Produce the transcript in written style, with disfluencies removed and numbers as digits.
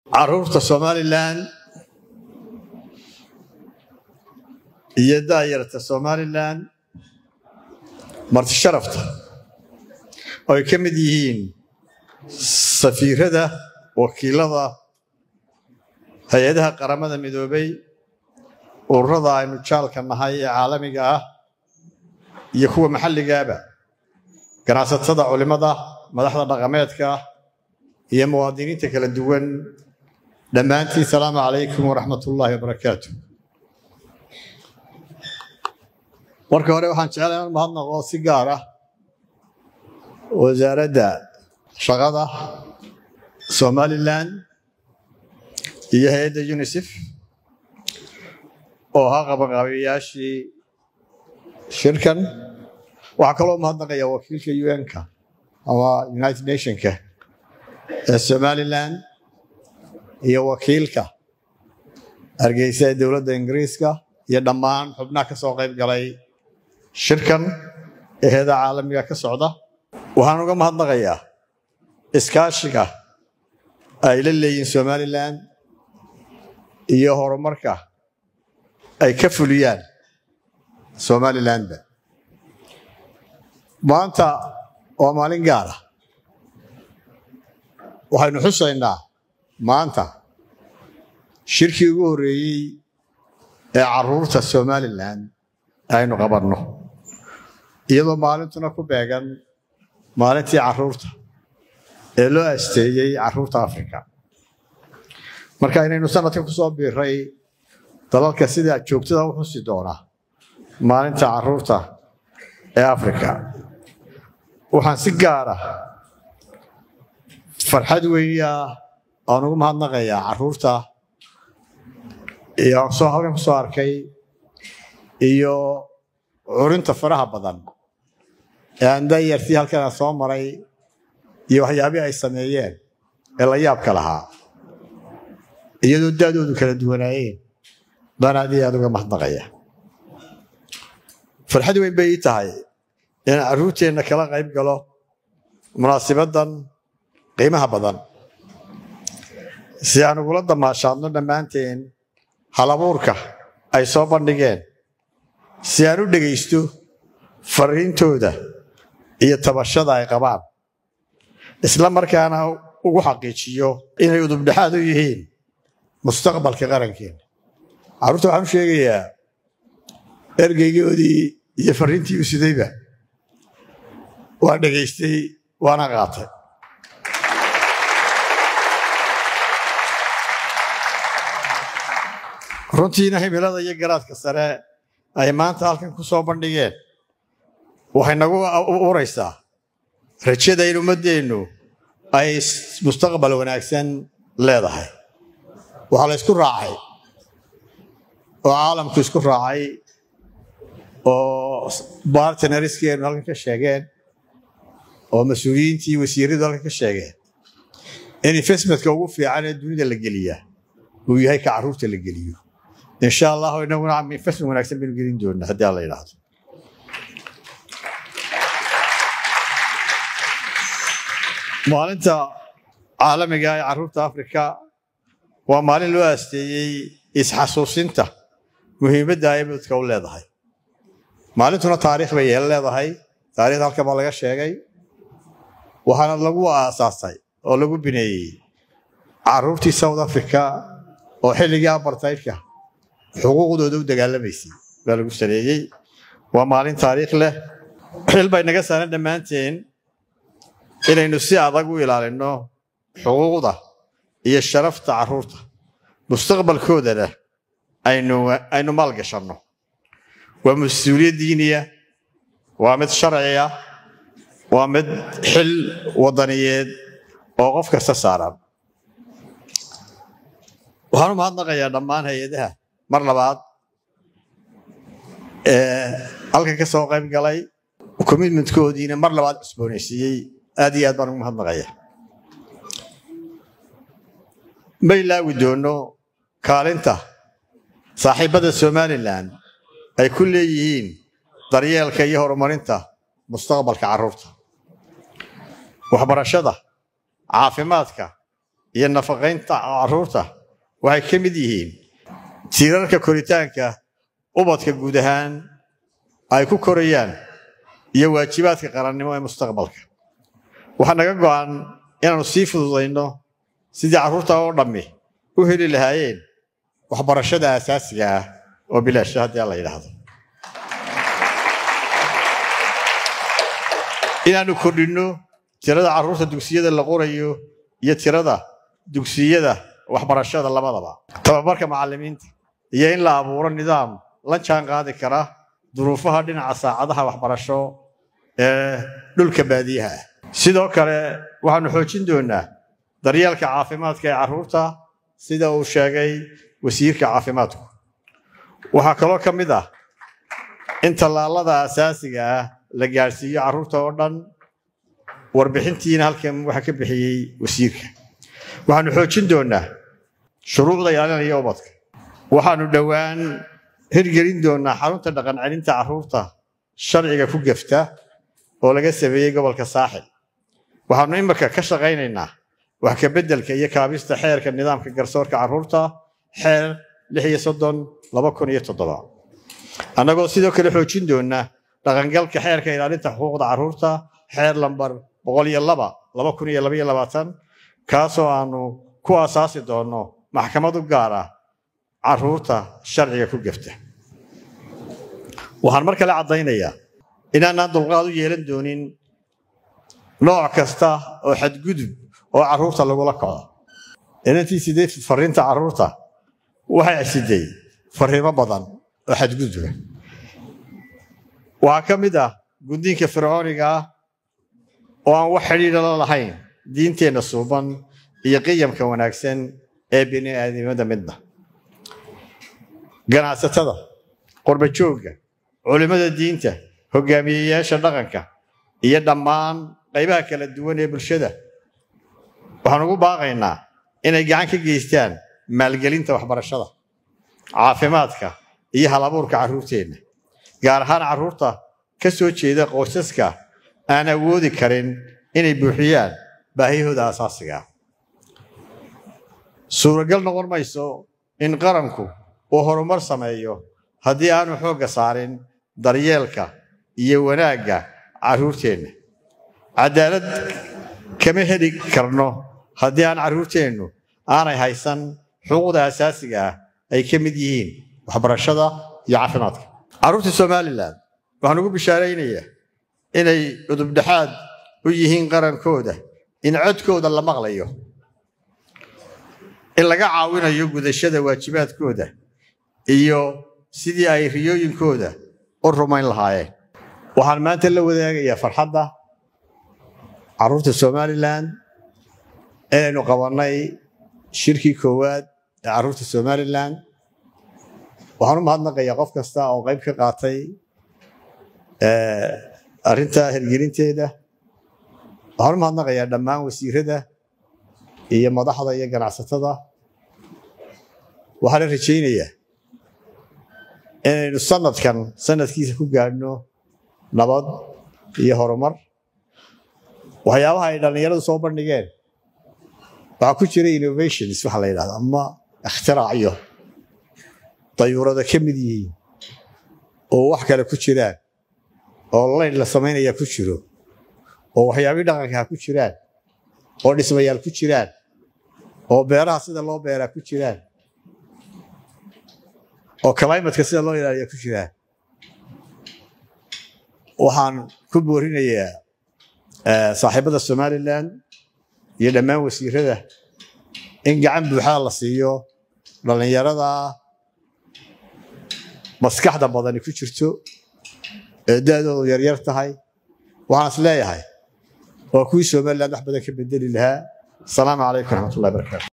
عرورة Somaliland iyo daayirta Somaliland marti sharafta oo ay kamid yihiin safiirada wakiilada hay'adaha qaramada midoobay ururada aynu jaalka nahay ee caalamiga ah iyo kuwa maxalliga ah ganacsatada culimada madaxda dhaqameedka iyo muwaadiniinta kala duwan dhammaantiin salaamu calaykum waraxmatullaahi wabarakaatuh marka hore waxaan jecelahay inaan mahadnaqo si gaar ah wasaaradda shaqada Somaliland iyo hay'adda UNICEF oo ha qabanqaabiyaashii shirkan waxaa kaloo mahadnaqaya wakiilka UN-ka ama United Nations-ka ee Somaliland iyo wakiilka Hargeysa ee dowladda Ingiriiska iyo dhammaan xubnaha ka soo qayb galay shirkan ee hay'adaha caalamiga ka socda waxaan uga mahadnaqayaa iskaashiga ay la leeyihiin Somaliland iyo horumarka ay ka fuliyaan Somaliland maanta waa maalin gaar ah waxaynu xusaynaa maanta shirkii ugu horeeyay ee caruurta Somaliland aynu qabanno iyadoo maalintuna ku beegan maalintii caruurta ee loo asteeyay caruurta Afrika marka inaynu sanadkan ku soo biiray dalalka sida joogtada u xusi doona maalinta caruurta ee Afrika waxaan si gaar ah farxad weyn aan ugu mahadnaqayaa caruurta iyo soo halkan ku soo arkay iyo urinta faraha badan ee aan daayirtii halkan soo maray iyo waxyaabihii ay sameeyeen ee la yaabka lahaa iyadoo daadoodu kala duwanaayeen baan aad uga mahadnaqayaa farxad weyn bay tahay in caruurteena kala qayb galo munaasabaddan qiimaha badan si aan ugula damaashaadno dhammaanteen halabuurka ay soo bandhigeen si aan u dhegaysto fariintooda iyo tabashada ay qabaan isla markaana ugu xaqiijiyo inay udub dhexaad u yihiin mustaqbalka qarankeena caruurta waxaan u sheegayaa ergeygoodii iyo fariintii u sidayba waa dhegaystay waana qaatay runtiina himilada iyo garaadka sare ay maanta halkan ku soo bandhigeen waxay nagu uraysaa rajada in ummadeennu ay mustaqbal wanaagsan leedahay waxaa la isku raacay oo caalamku isku raacay oo bartnerskeenu halkan ka sheegeen oo mas-uuliyiintii wasiiradu halkan ka sheegeen in investmentka ugu fiican ee dunida la geliyaa uu yahay ka caruurta la geliyo insha Allah inaguna investment wanaagsan baynu gelin doonaa haddii alla yidhaahdo maalinta caalamiga ee caruurta Afrika waa maalin loo aasteeyay isxasuusinta muhiimadda ay dadka u leedahay maalintuna taariikh bay leedahay taariikhda halka baa laga sheegay waxaana lagu aasaasay oo lagu bineeyay caruurtii South Africa oo xilligii apartheidka xuquuqdooda u dagaalamaysay baa lagu sareeyay waa maalin taariikh leh xil bay naga saaran dhammaanteen inaynu si adag u ilaalino xuquuqda iyo sharafta caruurta mustaqbalkoodana aynu maalgashanno waa mas'uuliyad diiniya waa mid sharci ah waa mid xil wadaniyeed oo qof kasta saaran waxaan u mahadnaqayaa dhammaan hay'adaha mar labaad halkan ka soo qayb galay commitmentkoodiina mar labaad cusboonaysiiyey aad iyo aad baan ugu mahadnaqayaa ma ilaawi doono kaalinta saaxiibada Somaliland ay ku leeyihiin daryeelka iyo horumarinta mustaqbalka caruurta waxbarashada caafimaadka iyo nafaqaynta carruurta waxay ka mid yihiin tiirarka koritaanka ubadka guud ahaan ay ku korayaan iyo waajibaadka qarannimo ee mustaqbalka. waxaa naga go'an inaanu sii fududayno sidii carruurta oo dhammi u heli lahaayeen waxbarashada aasaasiga ah oo bilaash haddii la yidhaahdo. inaanu kordhinno tirada carruurta dugsiyada la qorayo iyo tirada dugsiyada waxbarashada labadaba. tababarka macallimiinta iyo in la abuuro nidaam la jaan qaadi kara duruufaha dhinaca saacadaha waxbarasho ee dhulka baadiyaha ah. sidoo kale waxaanu xoojin doonaa daryeelka caafimaadka ee carruurta sida uu sheegay wasiirka caafimaadku. waxaa kaloo ka mid ah in tallaalada asaasiga ah la gaarsiiyo carruurta oo dhan. warbixintiina halkan waxaa ka bixiyey wasiirka. waxaanu xoojin doonaa shuruucda ilaalinaya ubadka. waxaanu dhowaan hirgelin doonaa xarunta dhaqan celinta carruurta sharciga ku gafta oo laga sameeyey gobolka saaxil. waxaanu imika ka shaqaynaynaa wax ka beddelka iyo kaabista xeerka nidaamka garsoorka carruurta xeer 36/2007 annagoo sidoo kale xoojin doonaa dhaqangalka xeerka ilaalinta xuquuqda carruurta xeer lambar 102/2022 kaasoo aanu ku aasaasi doono maxkamad u gaar ah carruurta sharciga ku gafta. waxaan mar kale caddaynayaa inaanaan dulqaad u yeelan doonin nooc kasta oo xadgudub oo carruurta lagula kaco. inantii sidee fariinta carruurta waxay siday fariimo badan oo xadguduba. waxaa ka mid ah gudniinka fircooniga ah oo aan wax xidhiidha la lahayn diinteenna suuban iyo qiyamka wanaagsan ee bini'aadamnimada midna. ganacsatada, qurba-joogga, culimmada diinta, hogaamiyeyaasha dhaqanka iyo dhammaan qaybaha kala duwan ee bulshada waxaan ugu baaqaynaa inay gacan ka geystaan maalgelinta waxbarashada, caafimaadka iyo hal-abuurka carruurteenna, gaar ahaan carruurta ka soo jeeda qoysaska aan awoodi karin inay buuxiyaan baahiyahooda asaasiga ah. suuragal noqon mayso in qaranku uu horumar sameeyo haddii aanu xoogga saarin daryeelka iyo wanaagga carruurteenna. cadaalad kama heli karno haddii aan carruurteennu aanay haysan xuquuqda asaasiga ah ay ka mid yihiin waxbarashada iyo caafimaadka. carruurta Somaliland waxaan ugu bishaaraynayaa inay cudubdhaxaad u yihiin qarankooda, in codkooda la maqlayo, in laga caawinayo gudashada waajibaadkooda iyo sidii ay riyooyinkooda u rumayn lahaayeen. waxaan maanta la wadaagayaa farxadda carruurta Somaliland inaynu qabannay shirkii koowaad ee carruurta Somaliland. waxaan u mahadnaqayaa qof kasta oo qayb ka qaatay arrinta hirgelinteeda. waxaan u mahadnaqayaa dhammaan wasiirada iyo madaxda iyo ganacsatada. waxaan rajaynayaa inaynu sanadkiisa ku gaadhno nabad iyo horumar. waxyaabaha ay dhallinyaradu soo bandhigeen waxaa ku jira innovations waxa la yidhahda ama ikhtiraacyo dayuurada ka mid yihiin oo wax kale ku jiraan oo layn la samaynaya ku jiro oo waxyaabihii dhaqanka ku jiraan oo dhismayaal ku jiraan oo beeraha sida loo beeraa ku jiraan oo climate-ka sida loo ilaaliya ku jiraan. waxaan ku boorinayaa saaxiibada Somaliland iyo dhammaan wasiirada in gacan buuxa la siiyo dhallinyarada maskaxda badani ku jirto ee da'doodu yaryar tahay. waxaan is leeyahay waa kuwii Somaliland wax badan ka bedeli lahaa. asalaamu calaykum waraxmatullahi wabarakaatu.